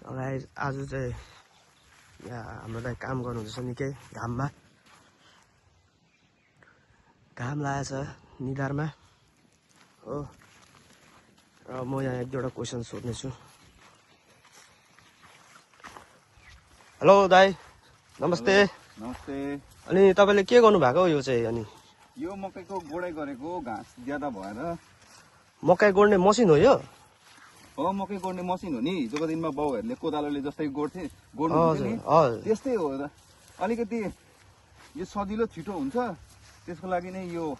Guys आज चाहिँ यहाँ हाम्रो दाइ काम गर्नुहुँदैछ निकै घाममा। घाम लागेछ निधारमा हो। र म यहाँ एक दुईवटा क्वेसन सोध्नेछु। हेलो दाइ, नमस्ते। नमस्ते। अनि तपाईले के गर्नु भएको यो चाहिँ? अनि यो मकैको गोडाइ गरेको, घाँस ज्यादा भएर। मकै गोड्ने मसिन हो यो? हो, मकै गोड्ने मसिन हो नि। हिजोको दिनमा बाउहरूले कोदालोले जस्तै गोड्नुहुन्थ्यो नि, त्यस्तै हो। अलिकति यो सजिलो छिटो हुन्छ, त्यसको लागि नै यो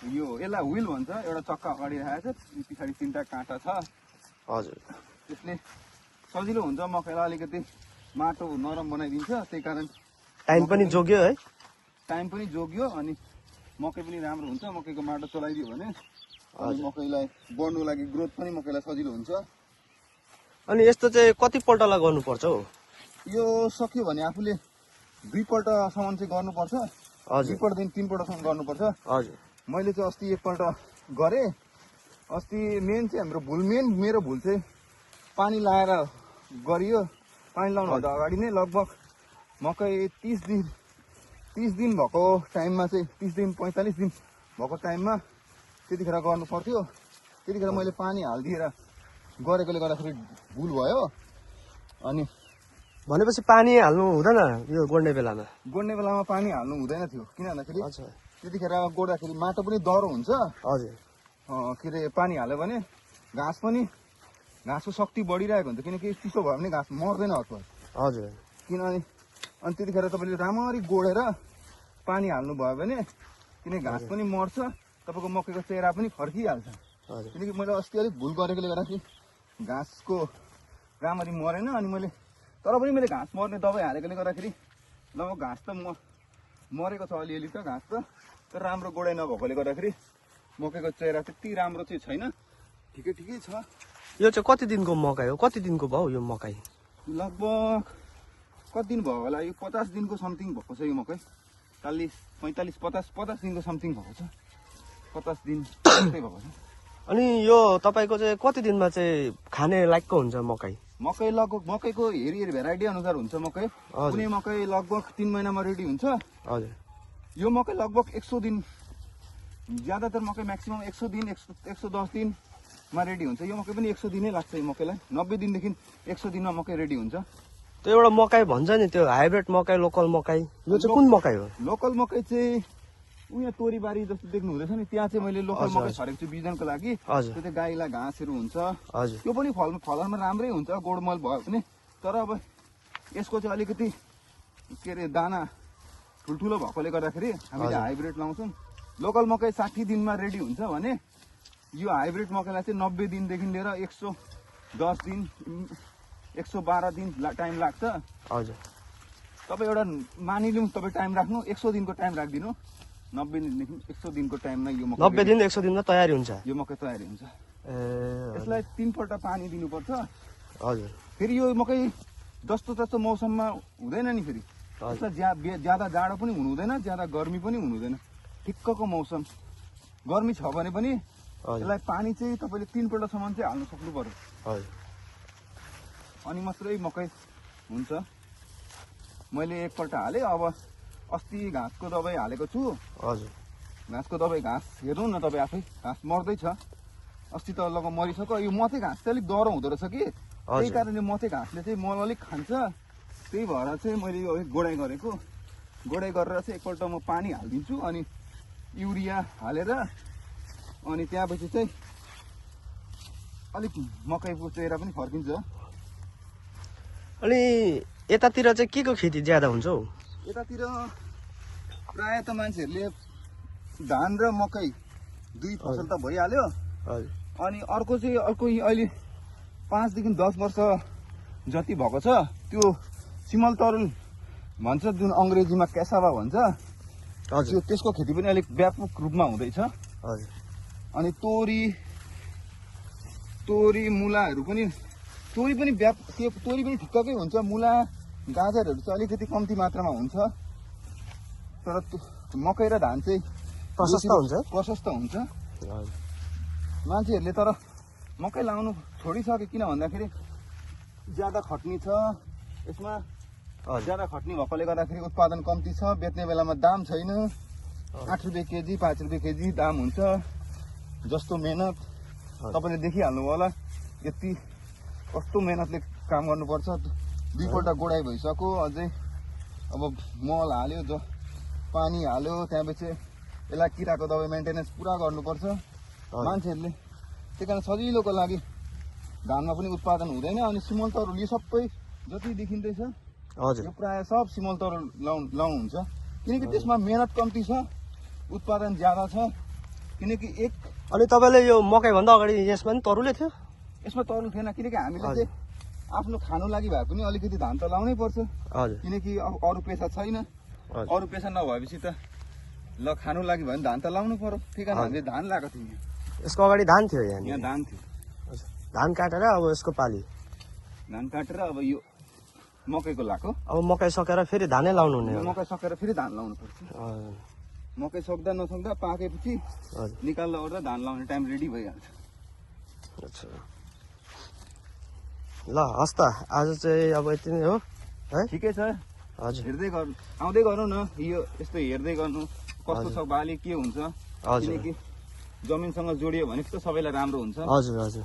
यसलाई व्हील भन्छ। एउटा चक्का अगाडि राखेको छ, पछाडि तीनटा काँटा छ। हजुर, त्यसले सजिलो हुन्छ। मकैलाई अलिकति माटो नरम बनाइदिन्छ, त्यही कारण टाइम पनि जोग्यो है। टाइम पनि जोग्यो अनि मकै पनि राम्रो हुन्छ। मकैको माटो चलाइदियो भने अनि मकैलाई बढ्नुको लागि, ग्रोथ पनि मकैलाई सजिलो हुन्छ। अनि यस्तो चाहिँ कति पल्टलाई गर्नुपर्छ हो? यो सक्यो भने आफूले 2 पल्टसम्म चाहिँ गर्नुपर्छ। 2 पल्टदेखि 3 पल्टसम्म गर्नुपर्छ। हजुर, मैले चाहिँ अस्ति 1 पल्ट गरेँ। अस्ति मेन चाहिँ मेरो भुल चाहिँ पानी लाएर गरियो। पानी लाउनुभन्दा अगाडि नै लगभग मकै 30 दिन भएको टाइममा चाहिँ 30 दिन 45 दिन भएको टाइममा त्यतिखेर गर्नु पर्थ्यो। त्यतिखेर मैले पानी हालिदिएर गरेकोले गर्दाखेरि भुल भयो। अनि भनेपछि पानी हाल्नु हुँदैन यो गोड्ने बेलामा? गोड्ने बेलामा पानी हाल्नु हुँदैन थियो, किन भन्दाखेरि त्यतिखेर गोड्दाखेरि माटो पनि दह्रो हुन्छ। हजुर, के अरे पानी हाल्यो भने घाँसको शक्ति बढिरहेको हुन्छ, किनकि चिसो भयो भने घाँस मर्दैन हतपत। हजुर, किनभने अनि त्यतिखेर तपाईँले राम्ररी गोडेर पानी हाल्नुभयो भने किनकि घाँस पनि मर्छ, तपाईँको मकैको चेहरा पनि फर्किहाल्छ। किनकि मैले अस्ति अलिक भुल गरेकोले गर्दाखेरि घाँसको राम्ररी मरेन। अनि तर पनि मैले घाँस मर्ने दबाई हालेकोले गर्दाखेरि लगभग घाँस त मरेको छ अलिअलि त घाँस त। तर राम्रो गोडाइ नभएकोले गर्दाखेरि मकैको चेहरा त्यति राम्रो चाहिँ छैन, ठिकै छ। यो चाहिँ कति दिनको मकै हो? कति दिनको भयो यो मकै? लगभग कति दिन भयो होला? यो 50 दिनको समथिङ भएको छ यो मकै। 40 45 50 दिनको समथिङ भएको छ। 50 दिन जस्तै भएको छ। अनि यो तपाईँको चाहिँ कति दिनमा चाहिँ खाने लायकको हुन्छ मकै? मकै लगभग मकैको हेरी भेराइटी अनुसार हुन्छ मकै। कुनै मकै लगभग 3 महिनामा रेडी हुन्छ। हजुर, यो मकै लगभग 100 दिन, ज्यादातर मकै म्याक्सिमम 100 दिन 110 दिनमा रेडी हुन्छ। यो मकै पनि 100 दिनै लाग्छ। यो मकैलाई 90 दिनदेखि 100 दिनमा मकै रेडी हुन्छ। त्यो एउटा मकै भन्छ नि, त्यो हाइब्रिड मकै, लोकल मकै, यो चाहिँ कुन मकै हो? लोकल मकै चाहिँ उयो तोरीबारी जस्तो देख्नु हुँदैछ नि, त्यहाँ चाहिँ मैले लोकल मकै छरेको छु बिजनको लागि। त्यो चाहिँ गाईलाई घाँसहरू हुन्छ। त्यो पनि फलनमा राम्रै हुन्छ गोडमल भयो भने। तर अब यसको चाहिँ अलिकति के अरे दाना ठुल्ठुलो भएकोले गर्दाखेरि हामीले हाइब्रिड लाउँछौँ। लोकल मकै 60 दिनमा रेडी हुन्छ भने यो हाइब्रिड मकैलाई चाहिँ 90 दिनदेखि लिएर 110 दिन 112 दिन टाइम लाग्छ। हजुर, तपाईँ एउटा मानिलिउँ, तपाईँ टाइम राख्नु, 100 दिनको टाइम राखिदिनु। 90 दिनदेखि 100 दिनको टाइममा यो मकै 90 दिन 100 दिनमा तयारी हुन्छ। यो मकै तयारी हुन्छ। यसलाई 3 पल्ट पानी दिनुपर्छ। हजुर, फेरि यो मकै जस्तो मौसममा हुँदैन नि। फेरि यसलाई ज्यादा जाडो पनि हुनु हुँदैन, ज्यादा गर्मी पनि हुनु हुँदैन, ठिक्कको मौसम। गर्मी छ भने पनि यसलाई पानी चाहिँ तपाईँले 3 पल्टसम्म चाहिँ हाल्नु सक्नु पर्यो। हजुर, अनि मात्रै मकै हुन्छ। मैले 1 पल्ट हालेँ। अब अस्ति घाँसको दबाई हालेको छु। हजुर, घाँसको दबाई, घाँस हेर्नु न तपाईँ आफै, घाँस मर्दैछ। अस्ति त लगभग मरिसक्यो। यो मथे घाँस चाहिँ अलिक डह्रो हुँदो रहेछ कि, त्यही कारणले मथे घाँसले चाहिँ मल अलिक खान्छ। त्यही भएर चाहिँ मैले यो गोडाइ गरेको। गोडाइ गरेर चाहिँ 1 पल्ट म पानी हालिदिन्छु अनि युरिया हालेर अनि त्यहाँपछि चाहिँ अलिक मकैको चेहरा पनि फर्किन्छ। अनि यतातिर चाहिँ के को खेती ज्यादा हुन्छ हौ? यतातिर प्रायः त मान्छेहरूले धान र मकै 2 फसल त भइहाल्यो। अनि अर्को अहिले 5 देखि 10 वर्ष जति भएको छ त्यो सिमल तरुल भन्छ, जुन अङ्ग्रेजीमा क्यासावा भन्छ। हजुर, त्यसको खेती पनि अलिक व्यापक रूपमा हुँदैछ। हजुर, अनि तोरी मुलाहरू पनि, तोरी पनि ठिक्ककै हुन्छ। मुला गाजरहरू चाहिँ अलिकति कम्ती मात्रामा हुन्छ। तर मकै र धान चाहिँ प्रशस्त हुन्छ। मान्छेहरूले तर मकै लाउनु छोडिसक्यो, किन भन्दाखेरि ज्यादा खट्नी छ यसमा। हजुर ज्यादा खट्नी भएकोले गर्दाखेरि उत्पादन कम्ती छ, बेच्ने बेलामा दाम छैन। 8 रुपियाँ केजी 5 रुपियाँ केजी दाम हुन्छ। जस्तो मेहनत तपाईँले देखिहाल्नु होला, यति कस्तो मेहनतले काम गर्नुपर्छ। 2 पल्ट गोडाइ भइसक्यो, अझै अब मल हाल्यो, पानी हाल्यो, त्यहाँपछि यसलाई किराको दबाई मेन्टेनेन्स पुरा गर्नुपर्छ मान्छेहरूले। त्यही कारण सजिलोको लागि धानमा पनि उत्पादन हुँदैन। अनि सिमल तरुल यो सबै जति देखिँदैछ हजुर यो प्रायः सब सिमल तरुल लाउनुहुन्छ, किनकि त्यसमा मेहनत कम्ती छ, उत्पादन ज्यादा छ। किनकि अनि तपाईँले यो मकैभन्दा अगाडि यसमा पनि तरुलै थियो? यसमा तरुल थिएन, किनकि हामीले चाहिँ आफ्नो खानु लागि भए पनि अलिकति धान त लाउनै पर्छ। हजुर किनकि अरू पेसा छैन। अरू पेसा नभएपछि त ल खानु लागि भयो भने धान त लाउनु पर्यो। त्यही कारण हामीले धान लगाएको थियौँ। यसको अगाडि धान थियो यहाँ धान थियो। धान काटेर अब यसको पाली धान काटेर अब यो मकैको लाएको। अब मकै सकेर फेरि धानै लाउनु हुने हो। मकै सकेर फेरि धान लाउनु पर्छ। मकै सक्दा नसक्दा पाकेपछि निकाल्दा ओर्दा धान लाउने टाइम रेडी भइहाल्छ। अच्छा ल हस् त, आज चाहिँ अब यति नै हो है। ठिकै छ। हजुर हेर्दै गर्नु, आउँदै गर्नु न, यो यस्तो हेर्दै गर्नु कस्तो छ बाली के हुन्छ। किनकि जमिनसँग जोडियो भने त सबैलाई राम्रो हुन्छ। हजुर हजुर